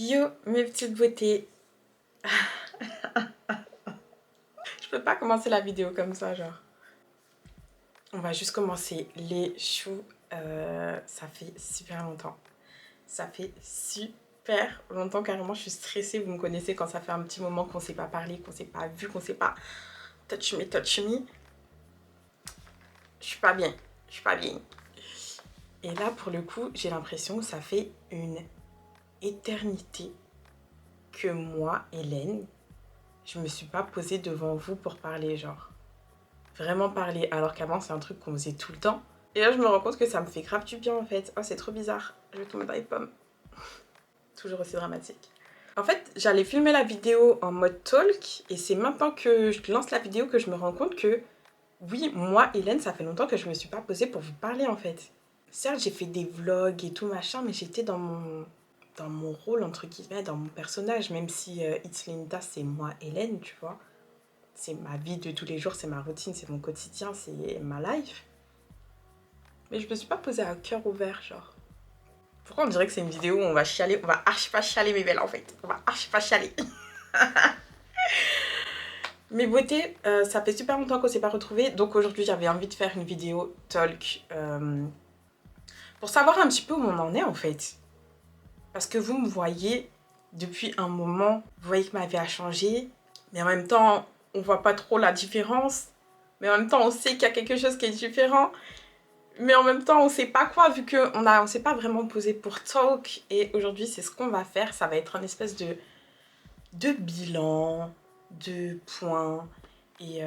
Yo mes petites beautés. Je peux pas commencer la vidéo comme ça genre. On va juste commencer les choux. Ça fait super longtemps. Ça fait super longtemps carrément. Je suis stressée. Vous me connaissez quand ça fait un petit moment qu'on s'est pas parlé, qu'on s'est pas vu, qu'on s'est pas touch me, touch me. Je suis pas bien. Je suis pas bien. Et là pour le coup j'ai l'impression que ça fait une éternité que moi, Hélène, je me suis pas posée devant vous pour parler genre. Vraiment parler, alors qu'avant c'est un truc qu'on faisait tout le temps. Et là je me rends compte que ça me fait grave du bien en fait. Oh c'est trop bizarre, je vais tomber dans les pommes. Toujours aussi dramatique. En fait j'allais filmer la vidéo en mode talk et c'est maintenant que je lance la vidéo que je me rends compte que oui, moi Hélène ça fait longtemps que je me suis pas posée pour vous parler en fait. Certes j'ai fait des vlogs et tout machin mais j'étais dans mon rôle entre guillemets, dans mon personnage, même si It's Linda c'est moi Hélène tu vois. C'est ma vie de tous les jours, c'est ma routine, c'est mon quotidien, c'est ma life. Mais je me suis pas posée à cœur ouvert, genre. Pourquoi on dirait que c'est une vidéo où on va chialer? On va archi pas chialer, mes belles, en fait. On va archi pas chialer. Mes beautés, ça fait super longtemps qu'on s'est pas retrouvés. Donc aujourd'hui, j'avais envie de faire une vidéo talk. Pour savoir un petit peu où on en est, en fait. Parce que vous me voyez depuis un moment. Vous voyez que ma vie a changé. Mais en même temps, on voit pas trop la différence. Mais en même temps, on sait qu'il y a quelque chose qui est différent. Mais en même temps, on sait pas quoi, vu qu'on s'est pas vraiment posé pour talk. Et aujourd'hui, c'est ce qu'on va faire. Ça va être un espèce de bilan, de points. Et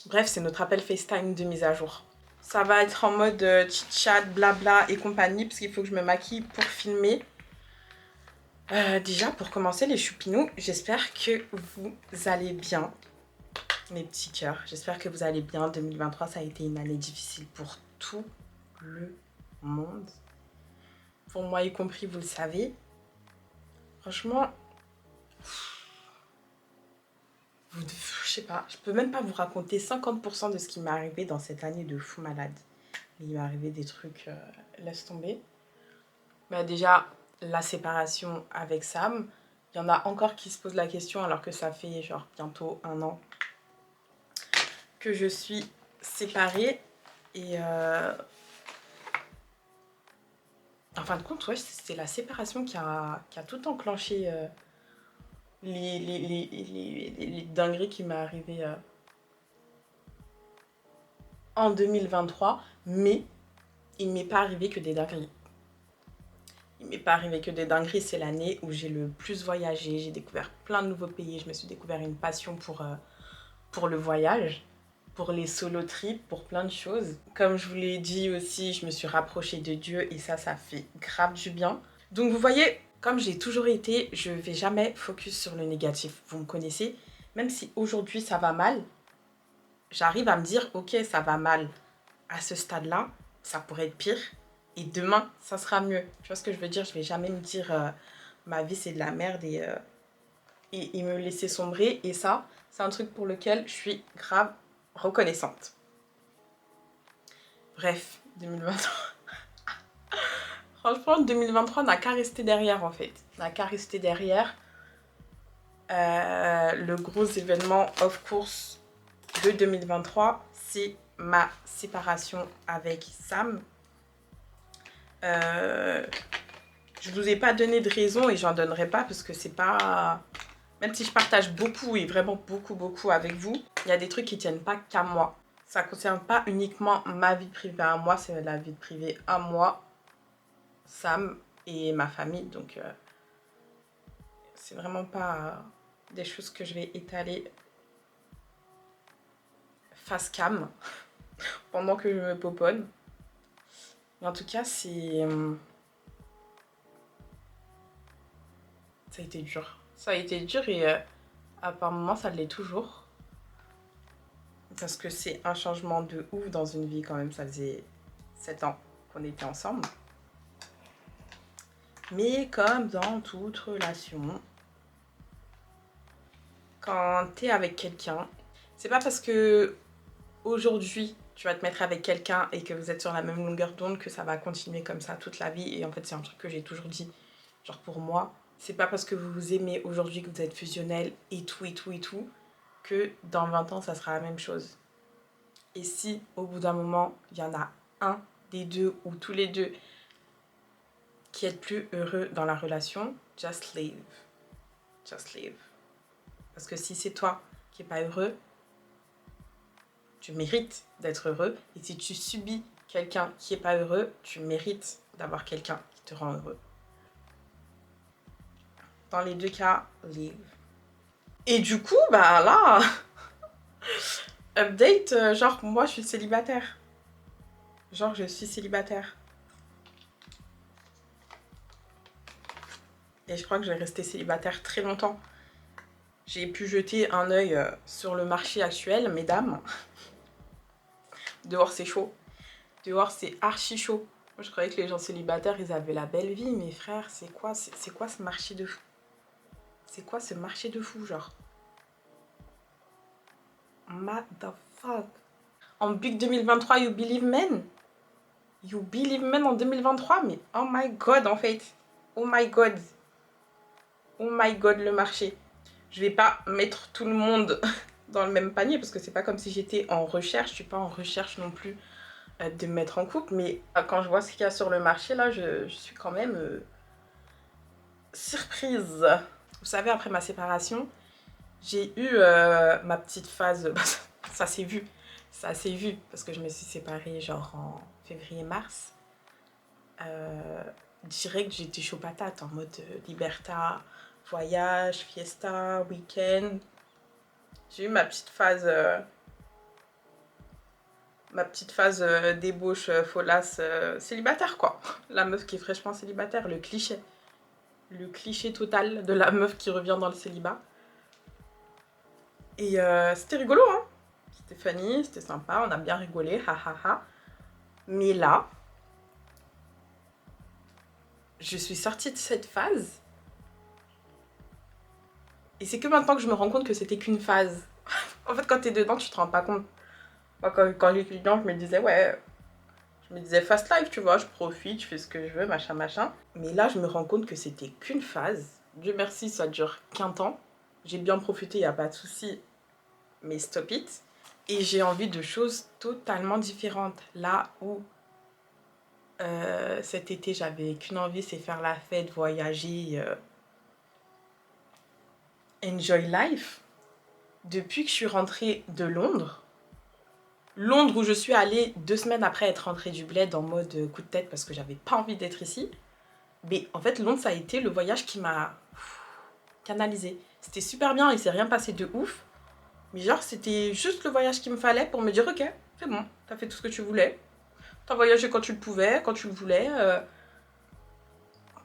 bref, c'est notre appel FaceTime de mise à jour. Ça va être en mode chit-chat, blabla et compagnie, parce qu'il faut que je me maquille pour filmer. Déjà, pour commencer, les choupinous, j'espère que vous allez bien. Mes petits cœurs, j'espère que vous allez bien. 2023, ça a été une année difficile pour tout le monde. Pour moi y compris, vous le savez. Franchement, je sais pas, je peux même pas vous raconter 50% de ce qui m'est arrivé dans cette année de fou malade. Il m'est arrivé des trucs, laisse tomber. Bah déjà, la séparation avec Sam. Il y en a encore qui se posent la question alors que ça fait genre bientôt 1 an que je suis séparée. Et en fin de compte, ouais, c'est la séparation qui a tout enclenché les dingueries qui m'est arrivé en 2023. Mais il ne m'est pas arrivé que des dingueries. Il ne m'est pas arrivé que des dingueries. C'est l'année où j'ai le plus voyagé. J'ai découvert plein de nouveaux pays. Je me suis découvert une passion pour le voyage, pour les solo trips, pour plein de choses. Comme je vous l'ai dit aussi, je me suis rapprochée de Dieu et ça fait grave du bien. Donc vous voyez, comme j'ai toujours été, je ne vais jamais focus sur le négatif. Vous me connaissez, même si aujourd'hui ça va mal, j'arrive à me dire, ok, ça va mal à ce stade-là, ça pourrait être pire. Et demain, ça sera mieux. Tu vois ce que je veux dire? Je ne vais jamais me dire, ma vie c'est de la merde et me laisser sombrer. Et ça, c'est un truc pour lequel je suis grave reconnaissante. Bref, 2023. Franchement, 2023 n'a qu'à rester derrière en fait. N'a qu'à rester derrière. Le gros événement of course de 2023, c'est ma séparation avec Sam. Je vous ai pas donné de raison et j'en donnerai pas parce que c'est pas... Même si je partage beaucoup et vraiment beaucoup avec vous, il y a des trucs qui tiennent pas qu'à moi. Ça concerne pas uniquement ma vie privée à moi, c'est la vie privée à moi, Sam et ma famille. Donc c'est vraiment pas des choses que je vais étaler face cam pendant que je me poponne. Mais en tout cas, c'est... Ça a été dur. Ça a été dur et à par moments, ça l'est toujours. Parce que c'est un changement de ouf dans une vie quand même. Ça faisait 7 ans qu'on était ensemble. Mais comme dans toute relation, quand t'es avec quelqu'un, c'est pas parce que aujourd'hui tu vas te mettre avec quelqu'un et que vous êtes sur la même longueur d'onde que ça va continuer comme ça toute la vie. Et en fait, c'est un truc que j'ai toujours dit. Genre pour moi, c'est pas parce que vous vous aimez aujourd'hui que vous êtes fusionnel et tout, et tout, et tout, que dans 20 ans, ça sera la même chose. Et si, au bout d'un moment, il y en a un des deux ou tous les deux qui êtes plus heureux dans la relation, just leave. Just leave. Parce que si c'est toi qui n'es pas heureux, tu mérites d'être heureux. Et si tu subis quelqu'un qui n'est pas heureux, tu mérites d'avoir quelqu'un qui te rend heureux. Dans les deux cas, leave. Et du coup, bah là, update, genre moi je suis célibataire. Genre je suis célibataire. Et je crois que je vais rester célibataire très longtemps. J'ai pu jeter un œil sur le marché actuel, mesdames. Dehors c'est chaud. Dehors c'est archi chaud. Moi je croyais que les gens célibataires ils avaient la belle vie, mais frère, c'est quoi ce marché de fou? C'est quoi ce marché de fou, genre? Motherfuck. En Big 2023, you believe men? You believe men en 2023? Mais oh my god, en fait. Oh my god. Oh my god, le marché. Je vais pas mettre tout le monde dans le même panier parce que c'est pas comme si j'étais en recherche. Je suis pas en recherche non plus de me mettre en couple. Mais quand je vois ce qu'il y a sur le marché, là, je suis quand même surprise. Vous savez, après ma séparation, j'ai eu ma petite phase... ça s'est vu. Ça s'est vu parce que je me suis séparée genre en février-mars. Direct, j'étais chaud patate en mode liberta, voyage, fiesta, week-end. J'ai eu ma petite phase débauche, folasse, célibataire quoi. La meuf qui est fraîchement célibataire, le cliché. Le cliché total de la meuf qui revient dans le célibat. Et c'était rigolo, hein. C'était funny, c'était sympa, on a bien rigolé, ha. Mais là, je suis sortie de cette phase. Et c'est que maintenant que je me rends compte que c'était qu'une phase. En fait, quand t'es dedans, tu te rends pas compte. Moi, quand j'étais étudiante, je me disais, ouais, je me disais fast life, tu vois, je profite, je fais ce que je veux, machin. Mais là, je me rends compte que c'était qu'une phase. Dieu merci, ça dure qu'un temps. J'ai bien profité, y a pas de souci, mais stop it. Et j'ai envie de choses totalement différentes. Là où cet été, j'avais qu'une envie, c'est faire la fête, voyager, enjoy life. Depuis que je suis rentrée de Londres où je suis allée 2 semaines après être rentrée du bled en mode coup de tête parce que j'avais pas envie d'être ici. Mais en fait, Londres, ça a été le voyage qui m'a canalisée. C'était super bien, il s'est rien passé de ouf. Mais genre, c'était juste le voyage qu'il me fallait pour me dire, ok, c'est bon, t'as fait tout ce que tu voulais. T'as voyagé quand tu le pouvais, quand tu le voulais.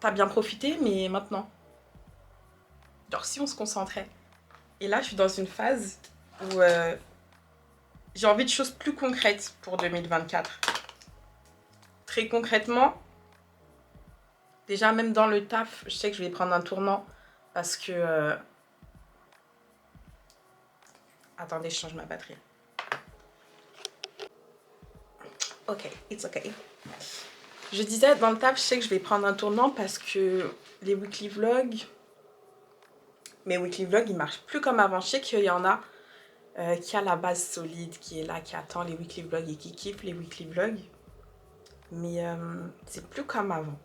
T'as bien profité, mais maintenant. Genre, si on se concentrait. Et là, je suis dans une phase où j'ai envie de choses plus concrètes pour 2024. Très concrètement, déjà même dans le taf, je sais que je vais prendre un tournant parce que... Attendez, je change ma batterie. Ok, it's ok. Je disais, dans le taf, je sais que je vais prendre un tournant parce que les weekly vlogs... Mes weekly vlogs, ils marchent plus comme avant. Je sais qu'il y en a qui a la base solide, qui est là, qui attend les weekly vlogs et qui kiffe les weekly vlogs. Mais c'est plus comme avant.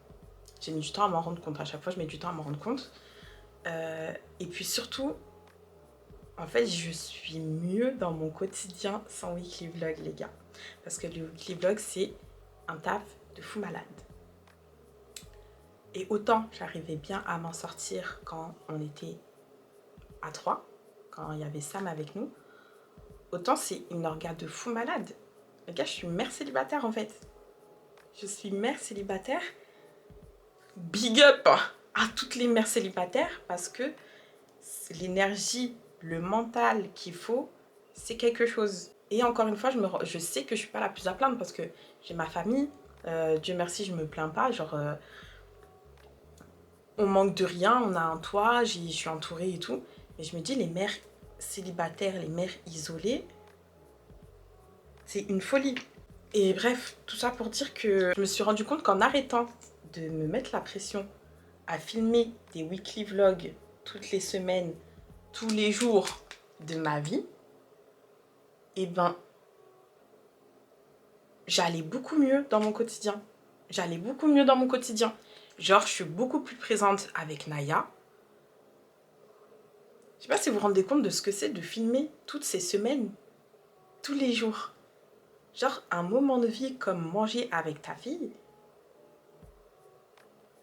J'ai mis du temps à m'en rendre compte. À chaque fois, je mets du temps à m'en rendre compte. Et puis surtout, en fait, je suis mieux dans mon quotidien sans weekly vlog, les gars. Parce que le weekly vlog, c'est un taf de fou malade. Et autant j'arrivais bien à m'en sortir quand on était à 3, quand il y avait Sam avec nous, autant c'est une orga de fou malade. Les gars, je suis mère célibataire en fait. Je suis mère célibataire. Big up à toutes les mères célibataires parce que l'énergie, le mental qu'il faut, c'est quelque chose. Et encore une fois, je sais que je suis pas la plus à plaindre parce que j'ai ma famille. Dieu merci, je me plains pas. Genre, on manque de rien, on a un toit, je suis entourée et tout. Mais je me dis, les mères célibataires, les mères isolées, c'est une folie. Et bref, tout ça pour dire que je me suis rendu compte qu'en arrêtant de me mettre la pression à filmer des weekly vlogs toutes les semaines, tous les jours de ma vie, et ben, j'allais beaucoup mieux dans mon quotidien. J'allais beaucoup mieux dans mon quotidien. Genre, je suis beaucoup plus présente avec Naya. Je sais pas si vous vous rendez compte de ce que c'est de filmer toutes ces semaines, tous les jours. Genre, un moment de vie comme manger avec ta fille,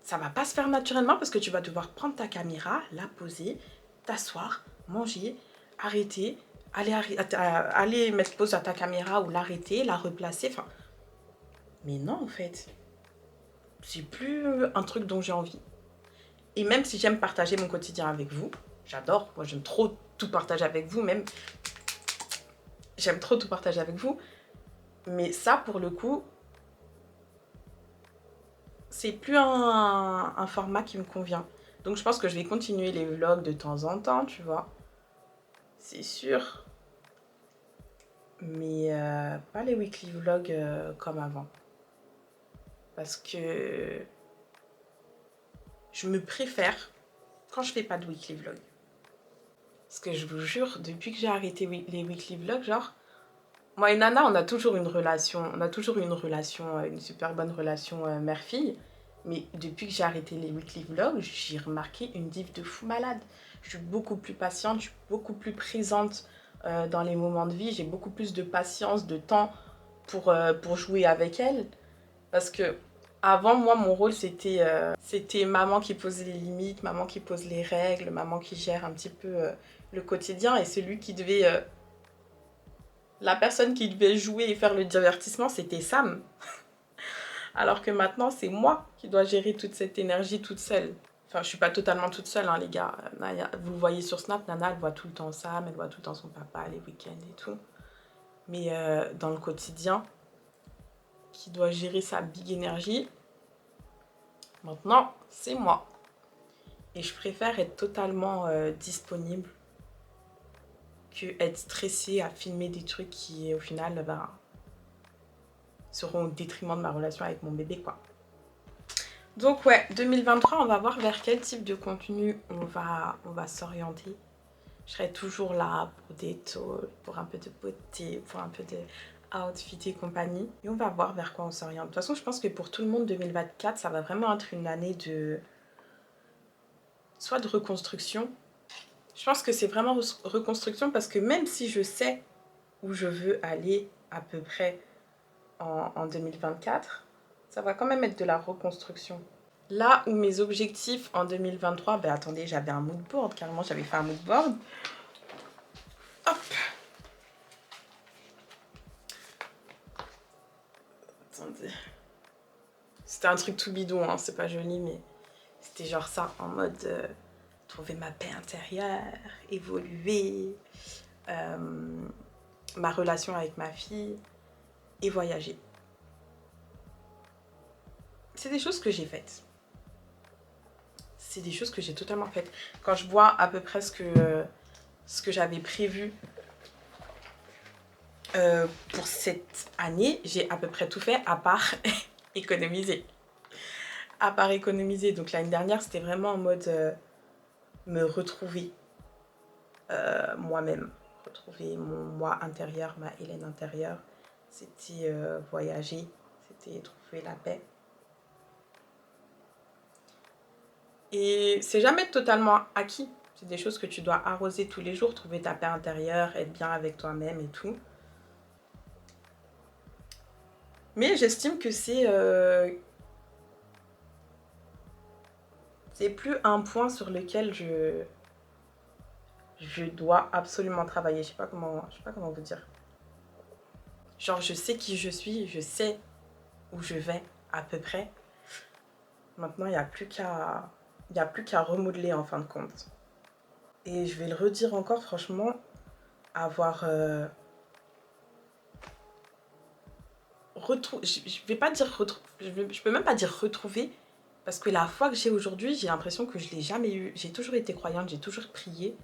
ça va pas se faire naturellement parce que tu vas devoir prendre ta caméra, la poser, t'asseoir, manger, arrêter, aller mettre pause à ta caméra ou l'arrêter, la replacer. Enfin, mais non, en fait, c'est plus un truc dont j'ai envie. Et même si j'aime partager mon quotidien avec vous, j'adore, moi j'aime trop tout partager avec vous, même j'aime trop tout partager avec vous, mais ça pour le coup, c'est plus un format qui me convient. Donc je pense que je vais continuer les vlogs de temps en temps, tu vois, c'est sûr, mais pas les weekly vlogs comme avant. Parce que je me préfère quand je fais pas de weekly vlog. Parce que je vous jure, depuis que j'ai arrêté les weekly vlogs, genre, moi et Nana, on a toujours une relation, une super bonne relation mère-fille. Mais depuis que j'ai arrêté les weekly vlogs, j'ai remarqué une diff de fou malade. Je suis beaucoup plus patiente, je suis beaucoup plus présente dans les moments de vie. J'ai beaucoup plus de patience, de temps pour jouer avec elle. Parce que avant, moi, mon rôle, c'était maman qui pose les limites, maman qui pose les règles, maman qui gère un petit peu le quotidien. Et celui qui devait... la personne qui devait jouer et faire le divertissement, c'était Sam. Alors que maintenant, c'est moi qui dois gérer toute cette énergie toute seule. Enfin, je suis pas totalement toute seule, hein, les gars. Vous le voyez sur Snap, Nana, elle voit tout le temps Sam, elle voit tout le temps son papa, les week-ends et tout. Mais dans le quotidien, qui doit gérer sa big énergie, maintenant, c'est moi. Et je préfère être totalement disponible que être stressée à filmer des trucs qui, au final, seront au détriment de ma relation avec mon bébé, quoi. Donc ouais, 2023, on va voir vers quel type de contenu on va s'orienter. Je serai toujours là pour des taules, pour un peu de beauté, pour un peu de outfit et compagnie. Et on va voir vers quoi on s'oriente. De toute façon, je pense que pour tout le monde, 2024, ça va vraiment être une année soit de reconstruction. Je pense que c'est vraiment reconstruction parce que même si je sais où je veux aller à peu près en 2024, ça va quand même être de la reconstruction. Là où mes objectifs en 2023, ben attendez, j'avais un mood board, carrément j'avais fait un mood board. Hop. Attendez. C'était un truc tout bidon, hein, c'est pas joli, mais c'était genre ça, en mode trouver ma paix intérieure, évoluer, ma relation avec ma fille et voyager. C'est des choses que j'ai faites. C'est des choses que j'ai totalement faites. Quand je vois à peu près ce que j'avais prévu pour cette année, j'ai à peu près tout fait à part économiser. À part économiser. Donc l'année dernière, c'était vraiment en mode me retrouver moi-même. Retrouver mon moi intérieur, ma Hélène intérieure. C'était voyager, c'était trouver la paix. Et c'est jamais totalement acquis. C'est des choses que tu dois arroser tous les jours, trouver ta paix intérieure, être bien avec toi-même et tout. Mais j'estime que c'est plus un point sur lequel je dois absolument travailler. Je sais pas comment vous dire. Genre, je sais qui je suis, je sais où je vais à peu près. Maintenant, il n'y a plus qu'à remodeler en fin de compte. Et je vais le redire encore, franchement, avoir je vais pas dire je peux même pas dire retrouver, parce que la foi que j'ai aujourd'hui, j'ai l'impression que je l'ai jamais eu. J'ai toujours été croyante, j'ai toujours prié,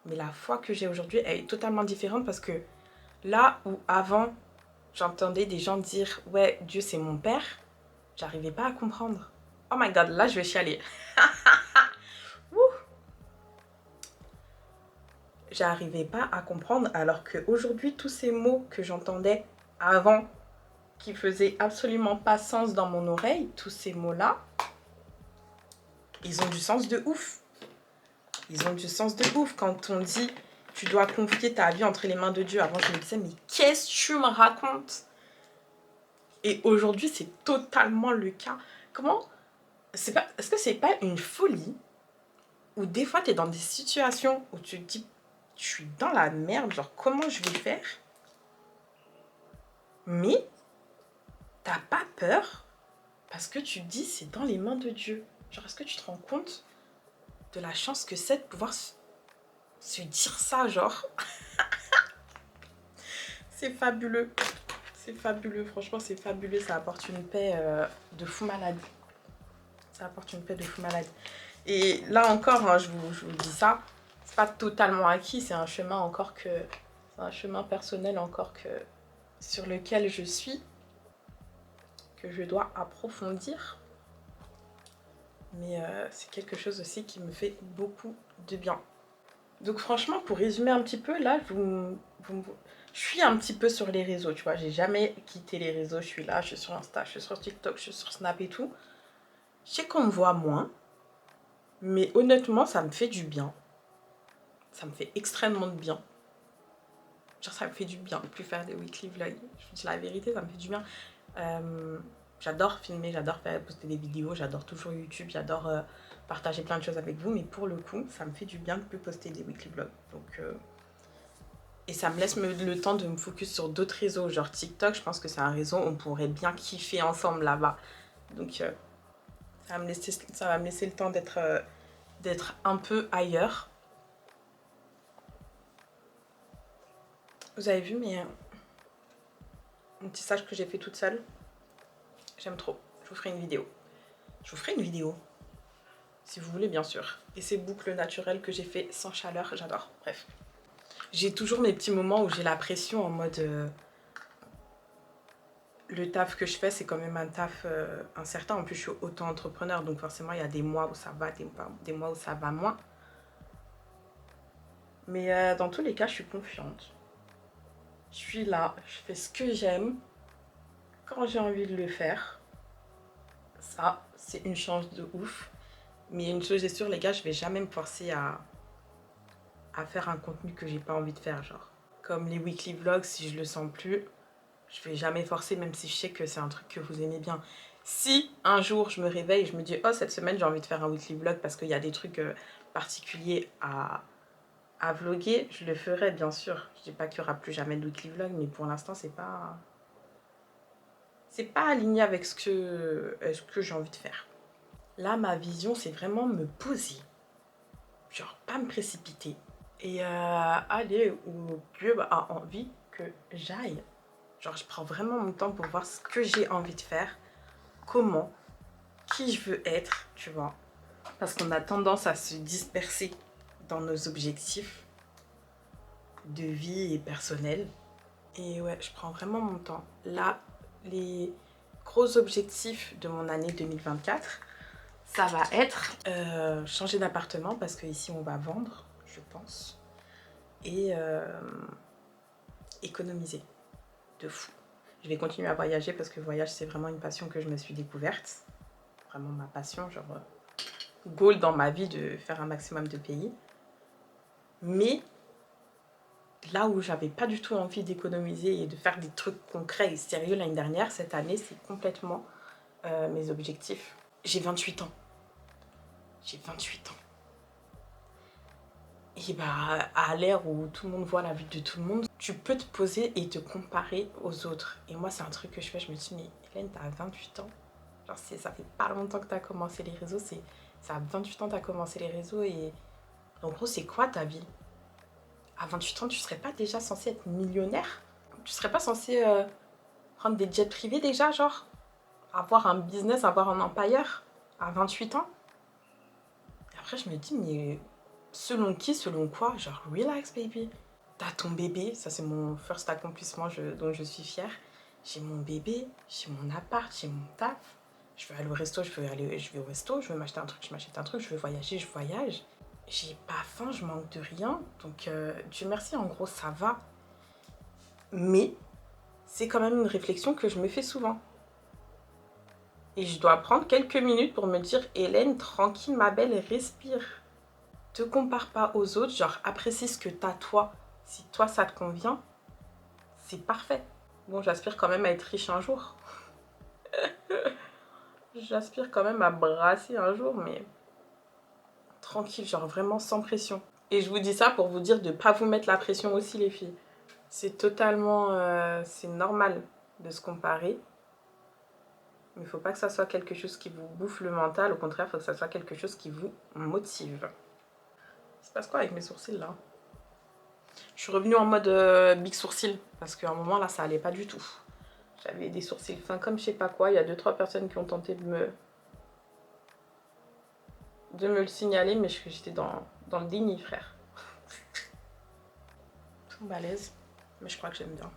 mais la foi que j'ai aujourd'hui, elle est totalement différente parce que là où avant, j'entendais des gens dire « Ouais, Dieu c'est mon père », j'arrivais pas à comprendre. Oh my god, là je vais chialer. J'arrivais pas à comprendre, alors qu'aujourd'hui, tous ces mots que j'entendais avant, qui faisaient absolument pas sens dans mon oreille, tous ces mots-là, ils ont du sens de ouf. Ils ont du sens de ouf. Quand on dit tu dois confier ta vie entre les mains de Dieu, avant je me disais mais qu'est-ce que tu me racontes? Et aujourd'hui c'est totalement le cas. Comment? Est-ce que c'est pas une folie où des fois tu es dans des situations où tu te dis je suis dans la merde, genre comment je vais faire? Mais t'as pas peur parce que tu te dis c'est dans les mains de Dieu. Genre est-ce que tu te rends compte de la chance que c'est de pouvoir se dire ça, genre? C'est fabuleux. C'est fabuleux, franchement c'est fabuleux, ça apporte une paix de fou malade. Ça apporte une paix de fou malade. Et là encore, hein, je vous dis ça, c'est pas totalement acquis, c'est un chemin encore que... C'est un chemin personnel encore que... sur lequel je suis, que je dois approfondir. Mais c'est quelque chose aussi qui me fait beaucoup de bien. Donc franchement, pour résumer un petit peu, là, je suis un petit peu sur les réseaux, tu vois. J'ai jamais quitté les réseaux, je suis là, je suis sur Insta, je suis sur TikTok, je suis sur Snap et tout. Je sais qu'on me voit moins, mais honnêtement, ça me fait du bien. Ça me fait extrêmement de bien. Genre, ça me fait du bien de plus faire des weekly vlogs. Je vous dis la vérité, ça me fait du bien. J'adore filmer, j'adore poster des vidéos, j'adore toujours YouTube, j'adore partager plein de choses avec vous, mais pour le coup, ça me fait du bien de plus poster des weekly vlogs. Donc... et ça me laisse le temps de me focus sur d'autres réseaux, genre TikTok, je pense que c'est un réseau où on pourrait bien kiffer ensemble là-bas. Donc ça va me laisser le temps d'être un peu ailleurs. Vous avez vu mon petit stage que j'ai fait toute seule? J'aime trop. Je vous ferai une vidéo. Je vous ferai une vidéo. Si vous voulez, bien sûr. Et ces boucles naturelles que j'ai fait sans chaleur, j'adore. Bref. J'ai toujours mes petits moments où j'ai la pression en mode... le taf que je fais, c'est quand même un taf incertain. En plus, je suis auto-entrepreneur, donc forcément, il y a des mois où ça va, des mois où ça va moins. Mais dans tous les cas, je suis confiante. Je suis là, je fais ce que j'aime quand j'ai envie de le faire. Ça, c'est une chance de ouf. Mais une chose est sûre, les gars, je vais jamais me forcer à faire un contenu que j'ai pas envie de faire, genre. Comme les weekly vlogs, si je le sens plus, je vais jamais forcer, même si je sais que c'est un truc que vous aimez bien. Si un jour je me réveille et je me dis oh cette semaine j'ai envie de faire un weekly vlog parce qu'il y a des trucs particuliers à vlogger, je le ferai bien sûr. Je dis pas qu'il y aura plus jamais de weekly vlog, mais pour l'instant c'est pas aligné avec ce que j'ai envie de faire. Là ma vision c'est vraiment me poser, genre pas me précipiter et aller où Dieu a envie que j'aille. Genre, je prends vraiment mon temps pour voir ce que j'ai envie de faire, comment, qui je veux être, tu vois. Parce qu'on a tendance à se disperser dans nos objectifs de vie et personnels. Et ouais, je prends vraiment mon temps. Là, les gros objectifs de mon année 2024, ça va être changer d'appartement parce qu'ici on va vendre, je pense. Et économiser de fou. Je vais continuer à voyager parce que le voyage, c'est vraiment une passion que je me suis découverte. Vraiment ma passion, genre goal dans ma vie de faire un maximum de pays. Mais là où j'avais pas du tout envie d'économiser et de faire des trucs concrets et sérieux l'année dernière, cette année, c'est complètement mes objectifs. J'ai 28 ans. J'ai 28 ans. Et bah, à l'ère où tout le monde voit la vie de tout le monde, tu peux te poser et te comparer aux autres. Et moi, c'est un truc que je fais, je me dis, mais Hélène, t'as 28 ans. Genre, ça fait pas longtemps que t'as commencé les réseaux, ça a 28 ans que t'as commencé les réseaux et en gros, c'est quoi ta vie? À 28 ans, tu serais pas déjà censé être millionnaire? Tu serais pas censé prendre des jets privés déjà, genre? Avoir un business, avoir un empire à 28 ans? Et après, je me dis, mais selon qui, selon quoi? Genre, relax, baby. T'as ton bébé, ça c'est mon first accomplissement dont je suis fière. J'ai mon bébé, j'ai mon appart, j'ai mon taf. Je veux aller au resto, je vais au resto, je veux m'acheter un truc, je m'achète un truc, je veux voyager, je voyage. J'ai pas faim, je manque de rien. Donc, Dieu merci, en gros, ça va. Mais c'est quand même une réflexion que je me fais souvent. Et je dois prendre quelques minutes pour me dire, Hélène, tranquille, ma belle, respire. Te compare pas aux autres, genre apprécie ce que t'as toi. Si toi ça te convient, c'est parfait. Bon, j'aspire quand même à être riche un jour. J'aspire quand même à brasser un jour, mais tranquille, genre vraiment sans pression. Et je vous dis ça pour vous dire de ne pas vous mettre la pression aussi, les filles. C'est totalement... c'est normal de se comparer. Mais il ne faut pas que ça soit quelque chose qui vous bouffe le mental. Au contraire, il faut que ça soit quelque chose qui vous motive. Il se passe quoi avec mes sourcils, là? Je suis revenue en mode big sourcil. Parce qu'à un moment, là, ça allait pas du tout. J'avais des sourcils fins comme je sais pas quoi. Il y a 2-3 personnes qui ont tenté de me le signaler. Mais j'étais dans le déni, frère. Tout balèze. Mais je crois que j'aime bien.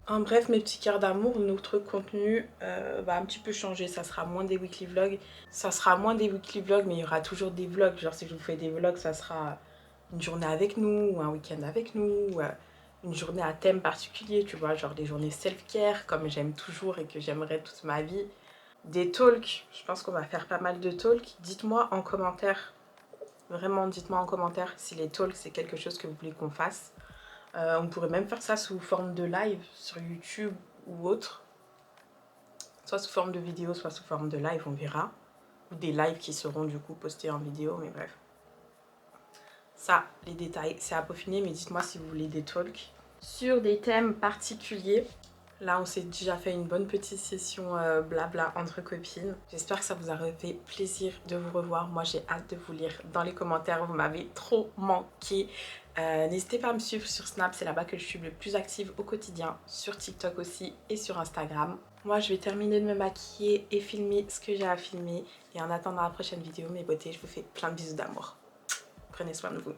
En bref, mes petits cœurs d'amour, notre contenu va un petit peu changer. Ça sera moins des weekly vlogs. Ça sera moins des weekly vlogs, mais il y aura toujours des vlogs. Genre, si je vous fais des vlogs, ça sera une journée avec nous, ou un week-end avec nous, ou une journée à thème particulier, tu vois. Genre des journées self-care, comme j'aime toujours et que j'aimerais toute ma vie. Des talks, je pense qu'on va faire pas mal de talks. Dites-moi en commentaire, vraiment dites-moi en commentaire si les talks, c'est quelque chose que vous voulez qu'on fasse. On pourrait même faire ça sous forme de live sur YouTube ou autre. Soit sous forme de vidéo, soit sous forme de live, on verra. Ou des lives qui seront du coup postés en vidéo, mais bref. Ça, les détails, c'est à peaufiner, mais dites-moi si vous voulez des talks sur des thèmes particuliers. Là, on s'est déjà fait une bonne petite session blabla entre copines. J'espère que ça vous a fait plaisir de vous revoir. Moi, j'ai hâte de vous lire dans les commentaires. Vous m'avez trop manqué. N'hésitez pas à me suivre sur Snap. C'est là-bas que je suis le plus active au quotidien. Sur TikTok aussi et sur Instagram. Moi, je vais terminer de me maquiller et filmer ce que j'ai à filmer. Et en attendant la prochaine vidéo, mes beautés, je vous fais plein de bisous d'amour. Prenez soin de vous.